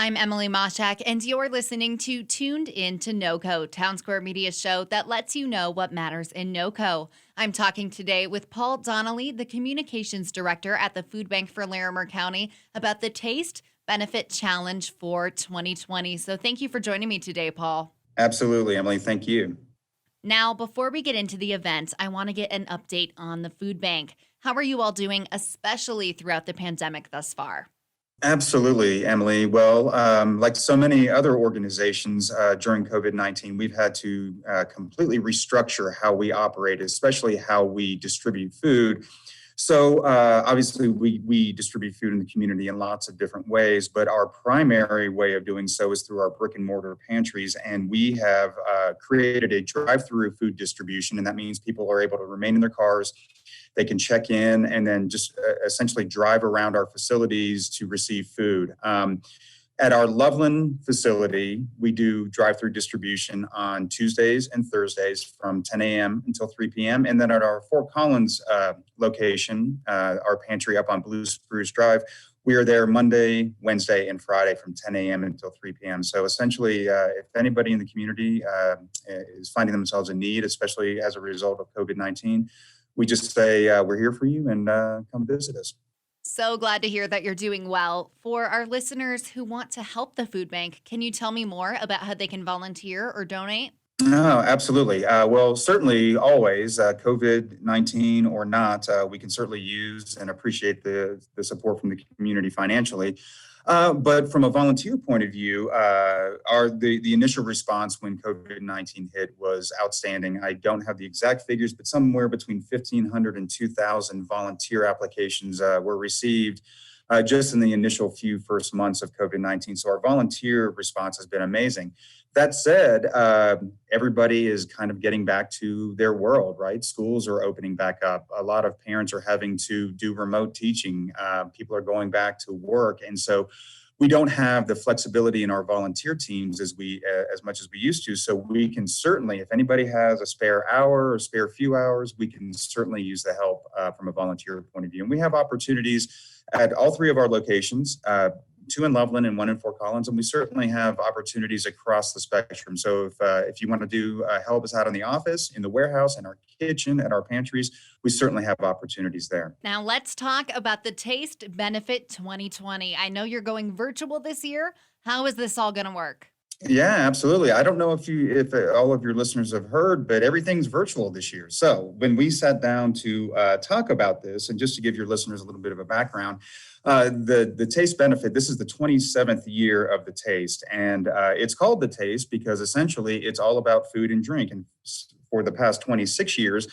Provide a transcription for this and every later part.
I'm Emily Mashak, and you're listening to Tuned In to NoCo, Town Square Media's show that lets you know what matters in NoCo. I'm talking today with Paul Donnelly, the Communications Director at the Food Bank for Larimer County, about the Taste Benefit Challenge for 2020. So thank you for joining me today, Paul. Absolutely, Emily. Thank you. Now, before we get into the event, I want to get an update on the food bank. How are you all doing, especially throughout the pandemic thus far? Absolutely, Emily. Well, like so many other organizations during COVID-19, we've had to completely restructure how we operate, especially how we distribute food. So obviously, we distribute food in the community in lots of different ways, but our primary way of doing so is through our brick and mortar pantries. And we have created a drive-through food distribution, and that means people are able to remain in their cars. They can check in and then just essentially drive around our facilities to receive food. At our Loveland facility, we do drive-through distribution on Tuesdays and Thursdays from 10 a.m. until 3 p.m. And then at our Fort Collins location, our pantry up on Blue Spruce Drive, we are there Monday, Wednesday, and Friday from 10 a.m. until 3 p.m. So essentially, if anybody in the community is finding themselves in need, especially as a result of COVID-19, we just say, we're here for you and come visit us. So glad to hear that you're doing well. For our listeners who want to help the food bank, can you tell me more about how they can volunteer or donate? No, absolutely. Well, certainly always, COVID-19 or not, we can certainly use and appreciate the support from the community financially. But from a volunteer point of view, the initial response when COVID-19 hit was outstanding. I don't have the exact figures, but somewhere between 1,500 and 2,000 volunteer applications were received just in the initial few first months of COVID-19. So our volunteer response has been amazing. That said, everybody is kind of getting back to their world, right? Schools are opening back up. A lot of parents are having to do remote teaching. People are going back to work. And so we don't have the flexibility in our volunteer teams as much as we used to. So we can certainly, if anybody has a spare hour or spare few hours, we can certainly use the help from a volunteer point of view. And we have opportunities at all three of our locations, 2 in Loveland and 1 in Fort Collins, and we certainly have opportunities across the spectrum. So if you want to do help us out in the office, in the warehouse, in our kitchen, at our pantries, we certainly have opportunities there. Now let's talk about the Taste Benefit 2020. I know you're going virtual this year. How is this all going to work? Yeah, absolutely. I don't know if all of your listeners have heard, but everything's virtual this year. So when we sat down to talk about this, and just to give your listeners a little bit of a background, the Taste Benefit, this is the 27th year of the Taste, and it's called the Taste because essentially it's all about food and drink. And for the past 26 years,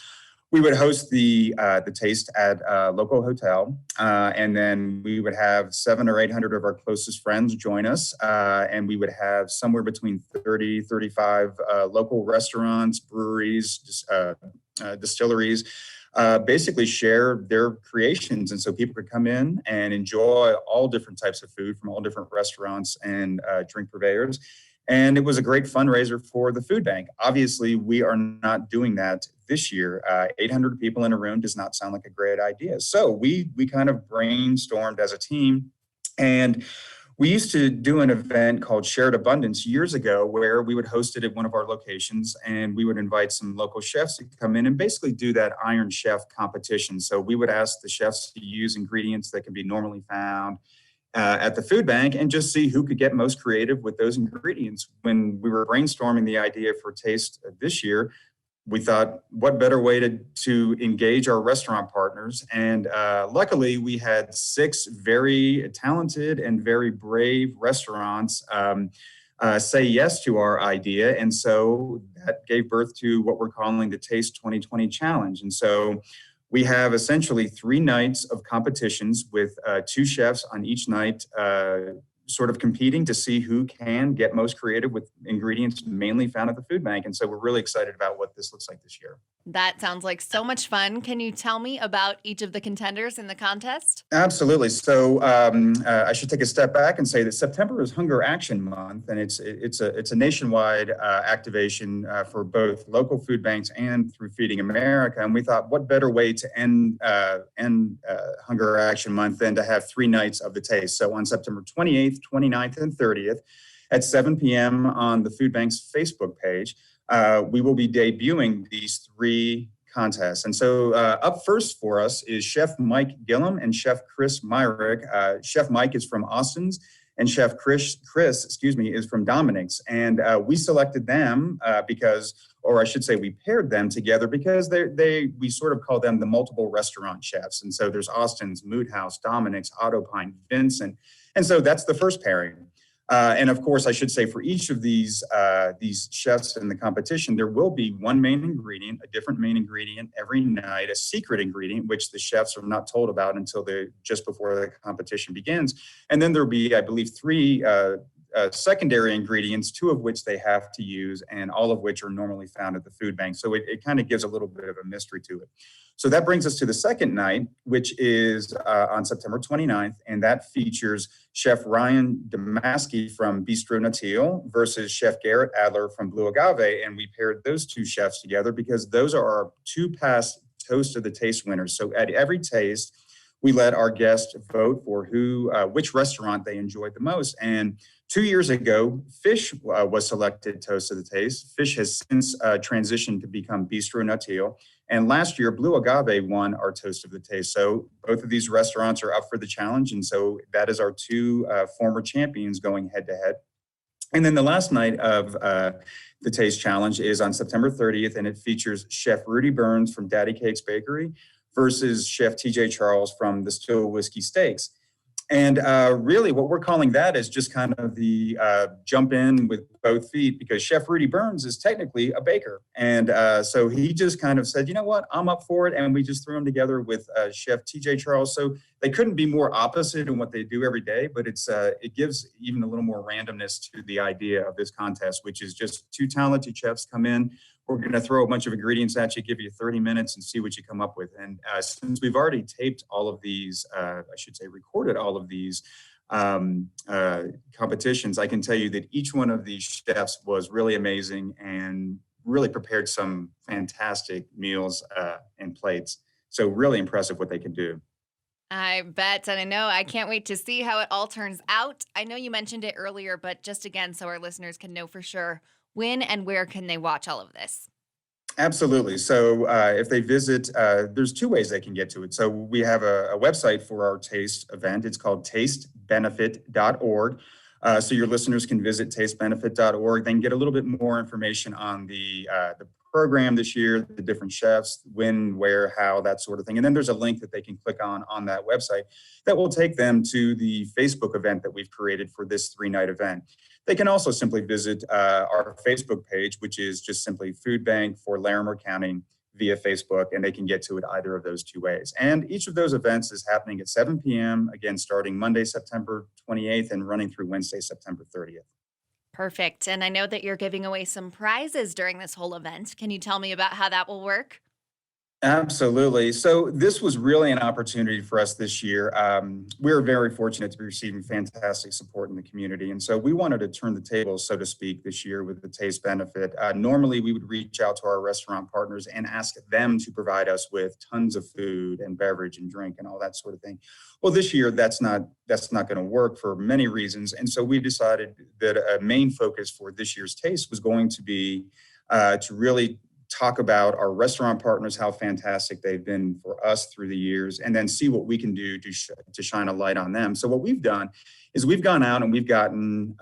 we would host the Taste at a local hotel, and then we would have 700 or 800 of our closest friends join us, and we would have somewhere between 30, 35 local restaurants, breweries, distilleries, basically share their creations. And so people could come in and enjoy all different types of food from all different restaurants and drink purveyors. And it was a great fundraiser for the food bank. Obviously, we are not doing that this year. 800 people in a room does not sound like a great idea. So we kind of brainstormed as a team, and we used to do an event called Shared Abundance years ago where we would host it at one of our locations, and we would invite some local chefs to come in and basically do that Iron Chef competition. So we would ask the chefs to use ingredients that can be normally found at the food bank and just see who could get most creative with those ingredients. When we were brainstorming the idea for Taste this year, we thought, what better way to engage our restaurant partners? And luckily, we had 6 very talented and very brave restaurants say yes to our idea. And so that gave birth to what we're calling the Taste 2020 Challenge. And so we have essentially 3 nights of competitions with 2 chefs on each night, sort of competing to see who can get most creative with ingredients mainly found at the food bank. And so we're really excited about what this looks like this year. That sounds like so much fun. Can you tell me about each of the contenders in the contest? Absolutely. So I should take a step back and say that September is Hunger Action Month, and it's a nationwide activation for both local food banks and through Feeding America. And we thought, what better way to end Hunger Action Month than to have 3 nights of the Taste? So on September 28th, 28th, 29th, and 30th at 7 p.m. on the Food Bank's Facebook page. We will be debuting these 3 contests. And so up first for us is Chef Mike Gillum and Chef Chris Myrick. Chef Mike is from Austin's, and Chef Chris, is from Dominic's. And we selected them because, or I should say we paired them together because we sort of call them the multiple restaurant chefs. And so there's Austin's, Mood House, Dominic's, Autopine, Vincent. And so that's the first pairing. And of course, I should say for each of these chefs in the competition, there will be one main ingredient, a different main ingredient every night, a secret ingredient, which the chefs are not told about until just before the competition begins. And then there'll be, I believe, 3 secondary ingredients, 2 of which they have to use, and all of which are normally found at the food bank. So it kind of gives a little bit of a mystery to it. So that brings us to the second night, which is on September 29th, and that features Chef Ryan Damaski from Bistro Natil versus Chef Garrett Adler from Blue Agave. And we paired those 2 chefs together because those are our 2 past Toast of the Taste winners. So at every taste, we let our guests vote for which restaurant they enjoyed the most. And 2 years ago, Fish was selected Toast of the Taste. Fish has since transitioned to become Bistro Natil. And last year, Blue Agave won our Toast of the Taste. So both of these restaurants are up for the challenge. And so that is our 2 former champions going head to head. And then the last night of the Taste Challenge is on September 30th, and it features Chef Rudy Burns from Daddy Cakes Bakery versus Chef TJ Charles from the Still Whiskey Steaks. And really what we're calling that is just kind of the jump in with both feet, because Chef Rudy Burns is technically a baker. And so he just kind of said, you know what, I'm up for it. And we just threw them together with Chef TJ Charles. So they couldn't be more opposite in what they do every day, but it gives even a little more randomness to the idea of this contest, which is just 2 talented chefs come in. We're going to throw a bunch of ingredients at you, give you 30 minutes and see what you come up with. And since we've already taped all of these, recorded all of these competitions, I can tell you that each one of these chefs was really amazing and really prepared some fantastic meals and plates. So really impressive what they can do. I bet. And I know I can't wait to see how it all turns out. I know you mentioned it earlier, but just again, so our listeners can know for sure, when and where can they watch all of this? Absolutely. So if they visit, there's 2 ways they can get to it. So we have a website for our taste event. It's called tastebenefit.org. So your listeners can visit tastebenefit.org, then get a little bit more information on the program this year, the different chefs, when, where, how, that sort of thing. And then there's a link that they can click on that website that will take them to the Facebook event that we've created for this 3-night event. They can also simply visit our Facebook page, which is just simply Food Bank for Larimer County via Facebook, and they can get to it either of those 2 ways. And each of those events is happening at 7 p.m., again, starting Monday, September 28th and running through Wednesday, September 30th. Perfect. And I know that you're giving away some prizes during this whole event. Can you tell me about how that will work? Absolutely. So this was really an opportunity for us this year. We're very fortunate to be receiving fantastic support in the community. And so we wanted to turn the tables, so to speak, this year with the Taste Benefit. Normally, we would reach out to our restaurant partners and ask them to provide us with tons of food and beverage and drink and all that sort of thing. Well, this year, that's not going to work for many reasons. And so we decided that a main focus for this year's Taste was going to be to really talk about our restaurant partners, how fantastic they've been for us through the years, and then see what we can do to shine a light on them. So what we've done is we've gone out and we've gotten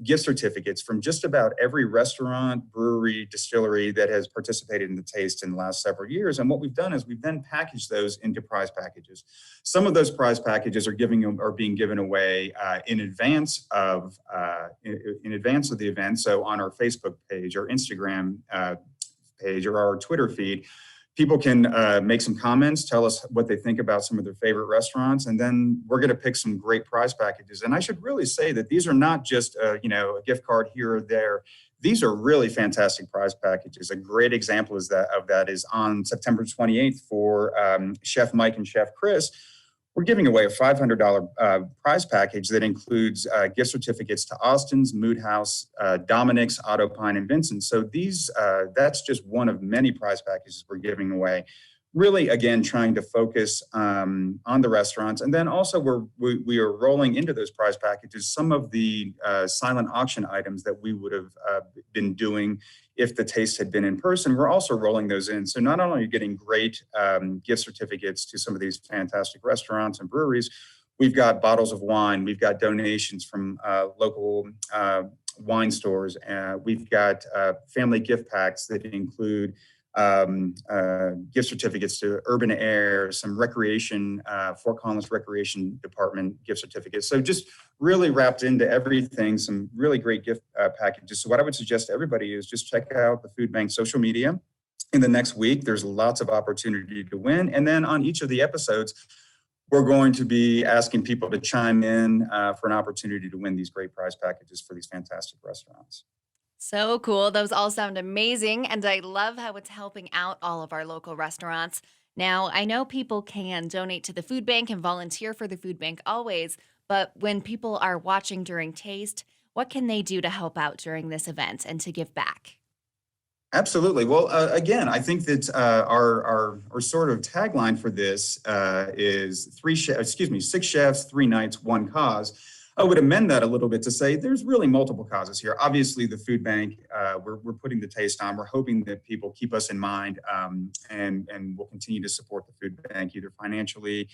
gift certificates from just about every restaurant, brewery, distillery that has participated in the Taste in the last several years. And what we've done is we've then packaged those into prize packages. Some of those prize packages are being given away in advance of the event. So on our Facebook page or Instagram page or our Twitter feed, people can make some comments, tell us what they think about some of their favorite restaurants, and then we're going to pick some great prize packages. And I should really say that these are not just a gift card here or there. These are really fantastic prize packages. A great example of that is on September 28th for Chef Mike and Chef Chris. We're giving away a $500 prize package that includes gift certificates to Austin's, Mood House, Dominic's, Autopine, and Vincent. So that's just one of many prize packages we're giving away. really, again, trying to focus on the restaurants. And then also we are rolling into those prize packages some of the silent auction items that we would have been doing if the taste had been in person. We're also rolling those in. So not only are you getting great gift certificates to some of these fantastic restaurants and breweries, we've got bottles of wine, we've got donations from local wine stores, we've got family gift packs that include gift certificates to Urban Air, some recreation, Fort Collins Recreation Department gift certificates. So just really wrapped into everything, some really great gift packages. So what I would suggest to everybody is just check out the Food Bank social media. In the next week, there's lots of opportunity to win. And then on each of the episodes, we're going to be asking people to chime in for an opportunity to win these great prize packages for these fantastic restaurants. So cool. Those all sound amazing. And I love how it's helping out all of our local restaurants. Now, I know people can donate to the food bank and volunteer for the food bank always, but when people are watching during Taste, what can they do to help out during this event and to give back? Absolutely. Well, again, I think that our sort of tagline for this is six chefs, 3 nights, one cause. I would amend that a little bit to say there's really multiple causes here. Obviously, the food bank, we're putting the taste on. We're hoping that people keep us in mind, and will continue to support the food bank either financially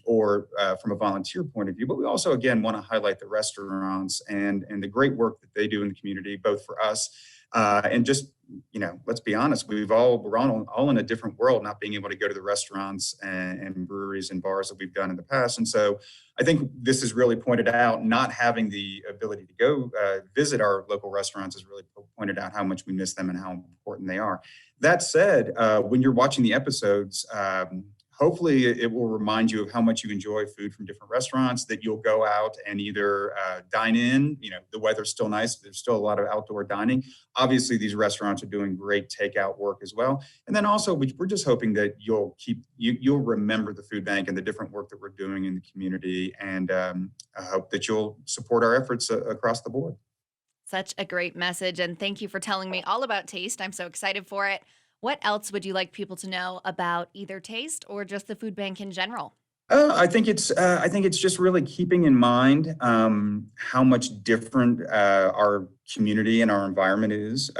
or from a volunteer point of view. But we also, again, want to highlight the restaurants and the great work that they do in the community, both for us and just, let's be honest, we're all in a different world, not being able to go to the restaurants and breweries and bars that we've done in the past. And so I think this is really pointed out, not having the ability to go visit our local restaurants has really pointed out how much we miss them and how important they are. That said, when you're watching the episodes, hopefully it will remind you of how much you enjoy food from different restaurants, that you'll go out and either dine in. The weather's still nice. There's still a lot of outdoor dining. Obviously, these restaurants are doing great takeout work as well. And then also, we're just hoping that you'll remember the food bank and the different work that we're doing in the community. And I hope that you'll support our efforts across the board. Such a great message. And thank you for telling me all about Taste. I'm so excited for it. What else would you like people to know about either Taste or just the food bank in general? I think it's just really keeping in mind how much different our community and our environment is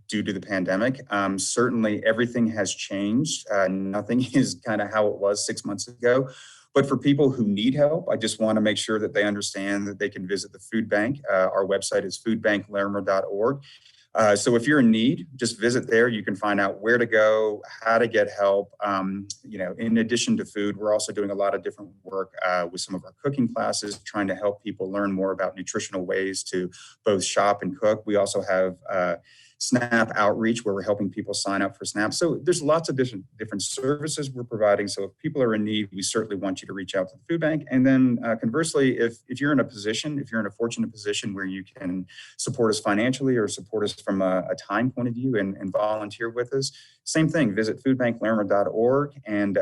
due to the pandemic. Certainly, everything has changed. Nothing is kind of how it was 6 months ago. But for people who need help, I just want to make sure that they understand that they can visit the food bank. Our website is foodbanklarimer.org. So if you're in need, just visit there. You can find out where to go, how to get help. In addition to food, we're also doing a lot of different work with some of our cooking classes, trying to help people learn more about nutritional ways to both shop and cook. We also have SNAP outreach where we're helping people sign up for SNAP. So there's lots of different services we're providing. So if people are in need, we certainly want you to reach out to the food bank. And then conversely, if you're in a fortunate position where you can support us financially or support us from a time point of view and volunteer with us, same thing, visit foodbanklarimer.org, and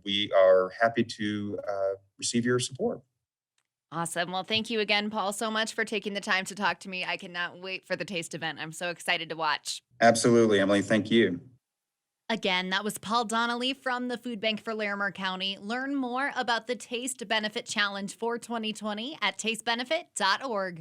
we are happy to receive your support. Awesome. Well, thank you again, Paul, so much for taking the time to talk to me. I cannot wait for the Taste event. I'm so excited to watch. Absolutely, Emily. Thank you. Again, that was Paul Donnelly from the Food Bank for Larimer County. Learn more about the Taste Benefit Challenge for 2020 at tastebenefit.org.